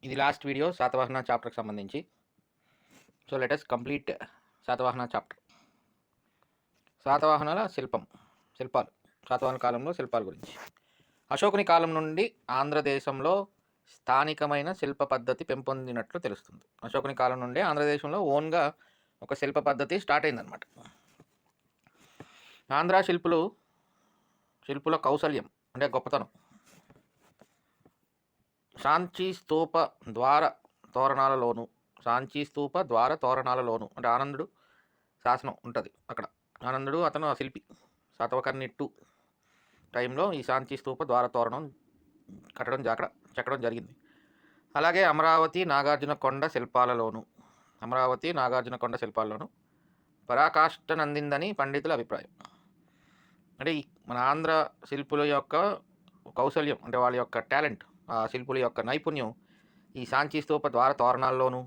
ఇది last video Satavahana చాప్టర్కి సంబంధించి. So let us complete Satavahana chapter. శాతవాహనాల శిల్పాలు శాతవాహన కాలంలో శిల్పాల గురించి. అశోకుని కాలం నుండి ఆంధ్రదేశంలో స్థానికమైన శిల్ప పద్ధతి పెంపొందినట్లు తెలుస్తుంది. అశోకుని కాలం నుండి ఆంధ్రదేశంలో ఓన్గా ఒక శిల్ప పద్ధతి స్టార్ట్ అయిందనమాట. ఆంధ్ర శిల్పుల కౌశల్యం అంటే గొప్పతనం. సాంచీ స్తూప ద్వార తోరణాలలోను అంటే ఆనందుడు శాసనం ఉంటుంది అక్కడ. ఆనందుడు అతను ఆ శిల్పి. శాతవకర్ణి 2 టైంలో ఈ సాంచీ స్తూప ద్వార తోరణం చెక్కడం జరిగింది. అలాగే అమరావతి నాగార్జున కొండ శిల్పాలలోను పరాకాష్ఠనందిందని పండితుల అభిప్రాయం. అంటే మన ఆంధ్ర శిల్పుల యొక్క కౌశల్యం అంటే వాళ్ళ యొక్క టాలెంట్, ఆ శిల్పుల యొక్క నైపుణ్యం ఈ సాంచీ స్తూప ద్వార తోరణాల్లోనూ,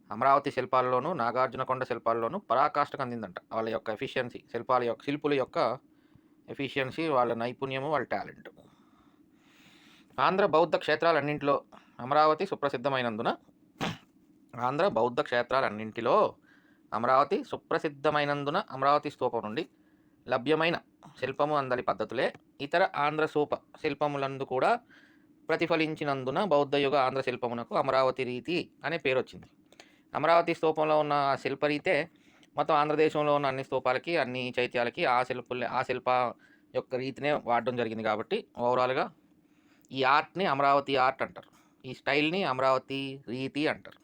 అమరావతి శిల్పాల్లోనూ, నాగార్జునకొండ శిల్పాల్లోనూ పరాకాష్ఠకు అందిందంట. వాళ్ళ యొక్క ఎఫిషియన్సీ, శిల్పుల యొక్క ఎఫిషియన్సీ, వాళ్ళ నైపుణ్యము, వాళ్ళ టాలెంట్. ఆంధ్ర బౌద్ధ క్షేత్రాలన్నింటిలో అమరావతి సుప్రసిద్ధమైనందున అమరావతి స్తూపం నుండి లభ్యమైన శిల్పము అందలి పద్ధతులే ఇతర ఆంధ్ర స్తూప శిల్పములందు కూడా ప్రతిఫలించినందున బౌద్ధయుగ ఆంధ్ర శిల్పమునకు అమరావతి రీతి అనే పేరు వచ్చింది. అమరావతి స్తూపంలో ఉన్న ఆ శిల్పరీతే మొత్తం ఆంధ్రదేశంలో ఉన్న అన్ని స్తూపాలకి, అన్ని చైత్యాలకి ఆ శిల్ప యొక్క రీతినే వాడడం జరిగింది. కాబట్టి ఓవరాల్గా ఈ ఆర్ట్ని అమరావతి ఆర్ట్ అంటారు, ఈ స్టైల్ని అమరావతి రీతి అంటారు.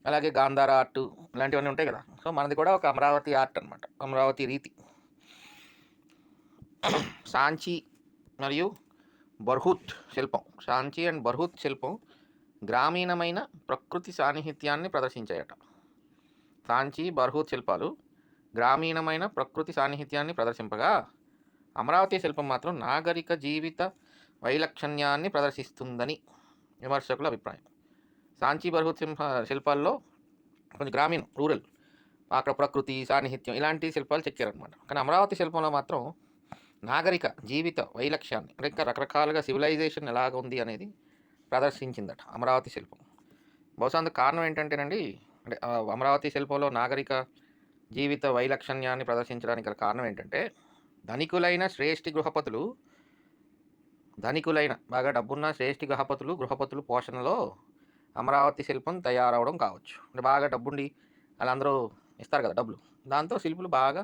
అలాగే గాంధార ఆర్ట్ ఇలాంటివన్నీ ఉంటాయి కదా. సో మనది కూడా ఒక అమరావతి ఆర్ట్ అనమాట, అమరావతి రీతి. సాంచి మరియు బర్హూత్ శిల్పం గ్రామీణమైన ప్రకృతి సాన్నిహిత్యాన్ని ప్రదర్శించాయట. సాంచి బర్హూత్ శిల్పాలు గ్రామీణమైన ప్రకృతి సాన్నిహిత్యాన్ని ప్రదర్శింపగా, అమరావతి శిల్పం మాత్రం నాగరిక జీవిత వైలక్షణ్యాన్ని ప్రదర్శిస్తుందని విమర్శకుల అభిప్రాయం. సాంచి బర్హూత్ శిల్పాల్లో కొంచెం రూరల్, అక్కడ ప్రకృతి సాన్నిహిత్యం ఇలాంటి శిల్పాలు చెక్కారనమాట. కానీ అమరావతి శిల్పంలో మాత్రం నాగరిక జీవిత వైలక్ష్యాన్ని, ఇంకా రకరకాలుగా సివిలైజేషన్ ఎలాగ ఉంది అనేది ప్రదర్శించిందట అమరావతి శిల్పం. బహుశా అందుకు కారణం ఏంటంటేనండి, అంటే అమరావతి శిల్పంలో నాగరిక జీవిత వైలక్షణ్యాన్ని ప్రదర్శించడానికి గల కారణం ఏంటంటే, ధనికులైన బాగా డబ్బున్న శ్రేష్ఠి గృహపతులు పోషణలో అమరావతి శిల్పం తయారవడం కావచ్చు. అంటే బాగా డబ్బుండి వాళ్ళందరూ ఇస్తారు కదా డబ్బులు, దాంతో శిల్పులు బాగా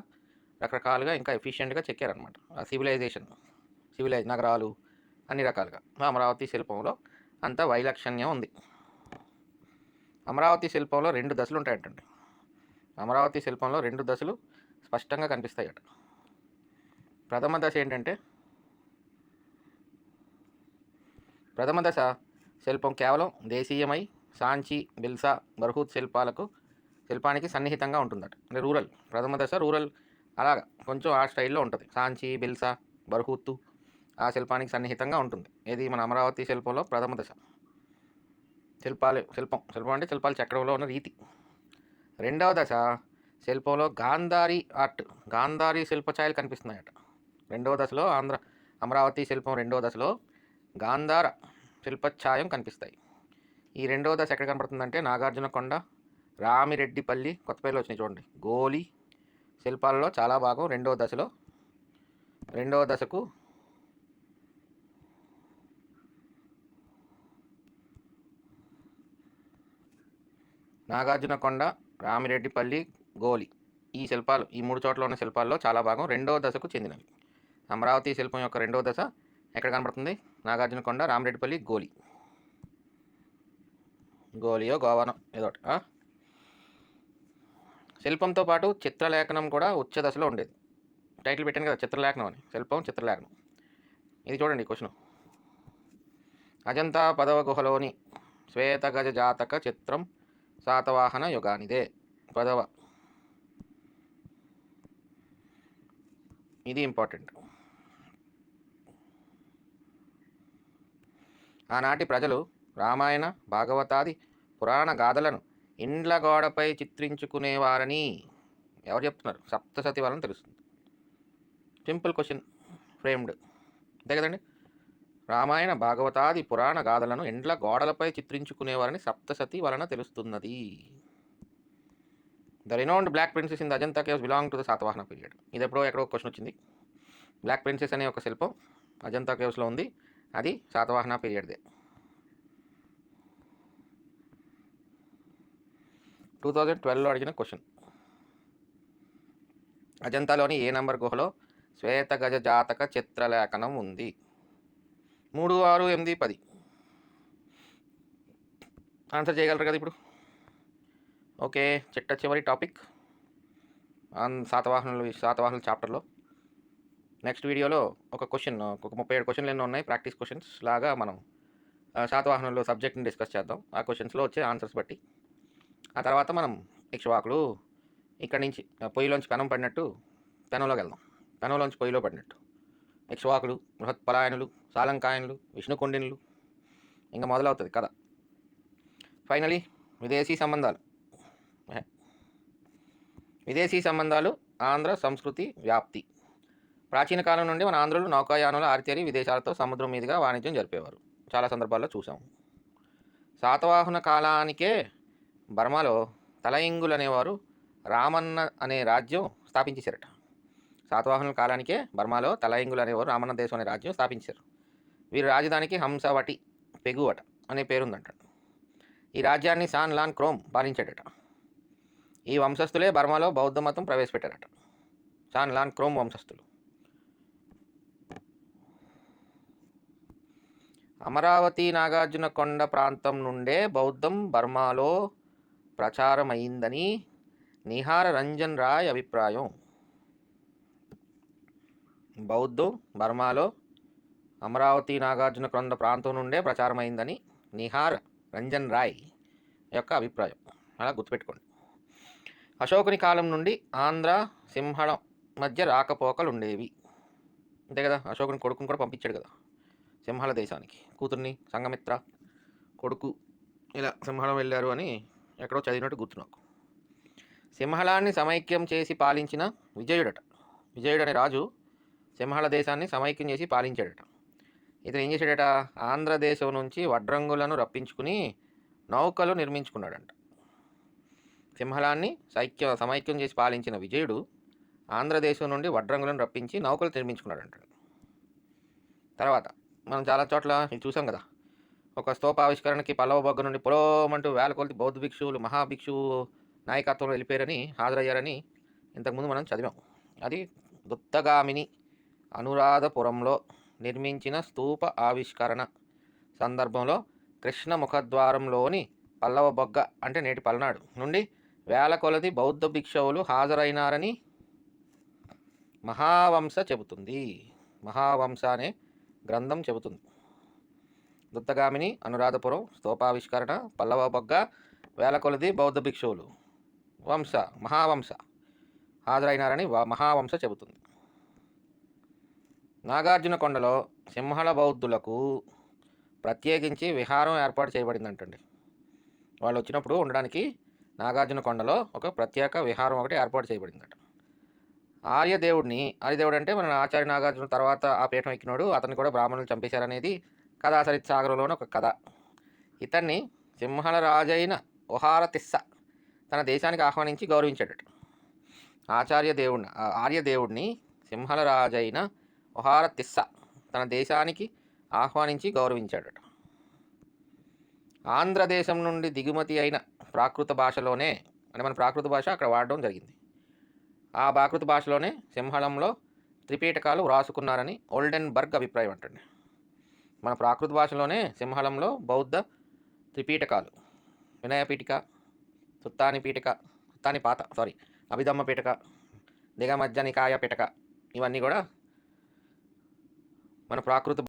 రకరకాలుగా ఇంకా ఎఫిషియెంట్గా చెక్కారనమాట. ఆ సివిలైజ్ నగరాలు అన్ని రకాలుగా అమరావతి శిల్పంలో అంత వైలక్షణ్యం ఉంది. అమరావతి శిల్పంలో 2 దశలు ఉంటాయటండి. అమరావతి శిల్పంలో 2 దశలు స్పష్టంగా కనిపిస్తాయట. ప్రథమ దశ శిల్పం కేవలం దేశీయమై సాంచి, బిల్సా, బర్హూత్ శిల్పానికి సన్నిహితంగా ఉంటుందట. అంటే రూరల్, ప్రథమ దశ రూరల్ అలాగా కొంచెం ఆ స్టైల్లో ఉంటుంది. సాంచి, బిల్సా, బర్హూత్ ఆ శిల్పానికి సన్నిహితంగా ఉంటుంది. ఇది మన అమరావతి శిల్పంలో ప్రథమ దశ. శిల్పం అంటే శిల్పాలు చెక్కడంలో ఉన్న రీతి. రెండవ దశ శిల్పంలో గాంధారీ శిల్పఛాయలు కనిపిస్తున్నాయట. అమరావతి శిల్పం రెండవ దశలో గాంధార శిల్పఛాయం కనిపిస్తాయి. ఈ రెండవ దశ ఎక్కడ కనపడుతుందంటే నాగార్జునకొండ, రామిరెడ్డిపల్లి, కొత్త పేర్లు వచ్చినాయి చూడండి, గోలి శిల్పాలలో చాలా భాగం రెండవ దశకు నాగార్జునకొండ, రామిరెడ్డిపల్లి, గోలి ఈ 3 చోట్ల ఉన్న శిల్పాల్లో చాలా భాగం రెండవ దశకు చెందినవి. అమరావతి శిల్పం యొక్క రెండవ దశ ఎక్కడ కనపడుతుంది? నాగార్జునకొండ, రామిరెడ్డిపల్లి, గోలియో గోవానో ఏదోటి. శిల్పంతో పాటు చిత్రలేఖనం కూడా ఉచ్చ దశలో ఉండేది. టైటిల్ పెట్టాను కదా, చిత్రలేఖనం అని. చిత్రలేఖనం. ఇది చూడండి క్వశ్చన్. అజంతా పదవ గుహలోని శ్వేతగజ జాతక చిత్రం శాతవాహన యుగానిదే. ఇది ఇంపార్టెంట్. ఆనాటి ప్రజలు రామాయణ, భాగవతాది పురాణ గాథలను ఇండ్ల గోడపై చిత్రించుకునేవారని ఎవరు చెప్తున్నారు? సప్తసతి వాళ్ళని తెలుస్తుంది. సింపుల్ క్వశ్చన్, ఫ్రేమ్డ్ అంతే కదండి. రామాయణ భాగవతాది పురాణ గాథలను ఎండ్ల గోడలపై చిత్రించుకునేవారని సప్తసతి వలన తెలుస్తున్నది. The renowned black princess in the Ajanta caves belong to the Satavahana period. ఇది ఎక్కడో క్వశ్చన్ వచ్చింది. బ్లాక్ ప్రిన్సెస్ అనే ఒక శిల్పం అజంతా కేవ్స్లో ఉంది, అది శాతవాహన పీరియడ్దే. 2012లో అడిగిన క్వశ్చన్. అజంతాలోని ఏ నంబర్ గుహలో శ్వేత గజ జాతక చిత్రలేఖనం ఉంది? 3, 6, 8, 10. ఆన్సర్ చేయగలరు కదా ఇప్పుడు? ఓకే, చిట్ట చివరి టాపిక్ శాతవాహనుల చాప్టర్లో. నెక్స్ట్ వీడియోలో ఒక 37 క్వశ్చన్లు ఎన్నో ఉన్నాయి, ప్రాక్టీస్ క్వశ్చన్స్ లాగా మనం శాతవాహనుల సబ్జెక్ట్ని డిస్కస్ చేద్దాం. ఆ క్వశ్చన్స్లో వచ్చే ఆన్సర్స్ బట్టి. ఆ తర్వాత మనం ఇక్ష్వాకులు ఇక్కడి నుంచి పొయ్యిలోంచి పెనం పడినట్టు పెనంలోకి వెళ్దాం, పెనంలోంచి పొయ్యిలో పడినట్టు ఇక్ష్వాకులు, బృహత్పలాయనులు, సాలంకాయనులు, విష్ణుకుండినులు, ఇంకా మొదలవుతుంది కథ. ఫైనలీ విదేశీ సంబంధాలు ఆంధ్ర సంస్కృతి వ్యాప్తి. ప్రాచీన కాలం నుండి మన ఆంధ్రులు నౌకాయానంలో ఆరితేరి విదేశాలతో సముద్రం మీదుగా వాణిజ్యం జరిపేవారు. చాలా సందర్భాల్లో చూసాము. శాతవాహన కాలానికే బర్మాలో తలయింగులు అనేవారు రామన్న అనే రాజ్యం స్థాపించేశారట. శాతవాహనుల కాలానికే బర్మాలో తలయింగులు అనేవారు రామన్న దేశం అనే రాజ్యం స్థాపించారు. వీరి రాజధానికి హంసవటి పెగువట అనే పేరుందంట. ఈ రాజ్యాన్ని సాన్ లాన్ క్రోమ్ పాలించాడట. ఈ వంశస్థులే బర్మాలో బౌద్ధ మతం ప్రవేశపెట్టారట. సాన్ లాన్ క్రోమ్ వంశస్థులు. అమరావతి నాగార్జున కొండ ప్రాంతం నుండే బౌద్ధం బర్మాలో ప్రచారమైందని నిహార రంజన్ రాయ్ అభిప్రాయం. బౌద్ధం బర్మాలో అమరావతి నాగార్జున కొండ ప్రాంతం నుండే ప్రచారమైందని నిహార రంజన్ రాయ్ యొక్క అభిప్రాయం. అలా గుర్తుపెట్టుకోండి. అశోకుని కాలం నుండి ఆంధ్ర సింహళం మధ్య రాకపోకలు ఉండేవి. అంతే కదా, అశోకుని కొడుకుని కూడా పంపించాడు కదా సింహళ దేశానికి. కూతుర్ని సంఘమిత్ర కొడుకు ఇలా సింహళం వెళ్ళారు అని ఎక్కడో చదివినట్టు గుర్తు నాకు. సింహళాన్ని సమైక్యం చేసి పాలించిన విజయుడు అనే రాజు సింహళ దేశాన్ని సమైక్యం చేసి పాలించాడట. ఇతను ఏం చేశాడట, ఆంధ్రదేశం నుంచి వడ్రంగులను రప్పించుకుని నౌకలు నిర్మించుకున్నాడంట. సింహళాన్ని సమైక్యం చేసి పాలించిన విజయుడు ఆంధ్రదేశం నుండి వడ్రంగులను రప్పించి నౌకలు నిర్మించుకున్నాడంట. తర్వాత మనం చాలా చోట్ల చూసాం కదా, ఒక స్తూపావిష్కరణకి పల్లవ బొగ్గ నుండి పొలోమంటూ వేల కొలది బౌద్ధ భిక్షువులు మహాభిక్షువు నాయకత్వంలో వెళ్ళిపోయారని హాజరయ్యారని ఇంతకుముందు మనం చదివాం. అది దుత్తగామిని అనురాధపురంలో నిర్మించిన స్తూప ఆవిష్కరణ సందర్భంలో కృష్ణ ముఖద్వారంలోని పల్లవ బొగ్గ అంటే నేటి పల్నాడు నుండి వేల కొలది బౌద్ధ భిక్షువులు హాజరైనారని మహావంశ చెబుతుంది. మహావంశ అనే గ్రంథం చెబుతుంది. దుత్తగామిని అనురాధపురం స్తూపావిష్కరణ పల్లవ బొగ్గ వేల కొలది బౌద్ధ భిక్షువులు మహావంశ హాజరైనారని మహావంశ చెబుతుంది. నాగార్జున కొండలో సింహళ బౌద్ధులకు ప్రత్యేకించి విహారం ఏర్పాటు చేయబడిందంటండి. వాళ్ళు వచ్చినప్పుడు ఉండడానికి నాగార్జున కొండలో ఒక ప్రత్యేక విహారం ఒకటి ఏర్పాటు చేయబడిందట. ఆర్యదేవుడు అంటే మన ఆచార్య నాగార్జున తర్వాత ఆ పీఠం ఎక్కినాడు, అతన్ని కూడా బ్రాహ్మణులు చంపేశారనేది కథాసరిత్ సాగరంలోని ఒక కథ. ఇతన్ని సింహళ రాజైన ఒహారతిస్స తన దేశానికి ఆహ్వానించి గౌరవించాడట. ఆర్యదేవుడిని సింహళ రాజైన ఒహారతిస్స తన దేశానికి ఆహ్వానించి గౌరవించాడట. ఆంధ్రదేశం నుండి దిగుమతి అయిన ప్రాకృత భాషలోనే, అంటే మన ప్రాకృత భాష అక్కడ వాడడం జరిగింది. ఆ ప్రాకృత భాషలోనే సింహళంలో త్రిపీఠకాలు వ్రాసుకున్నారని ఓల్డెన్బర్గ్ అభిప్రాయం అంటండి. మన ప్రాకృత భాషలోనే సింహళంలో బౌద్ధ త్రిపీఠకాలు వినయ పీఠిక, అభిధమ్మ పీఠక, దిగమజ్జనికాయ పీఠక, ఇవన్నీ కూడా మన ప్రాకృత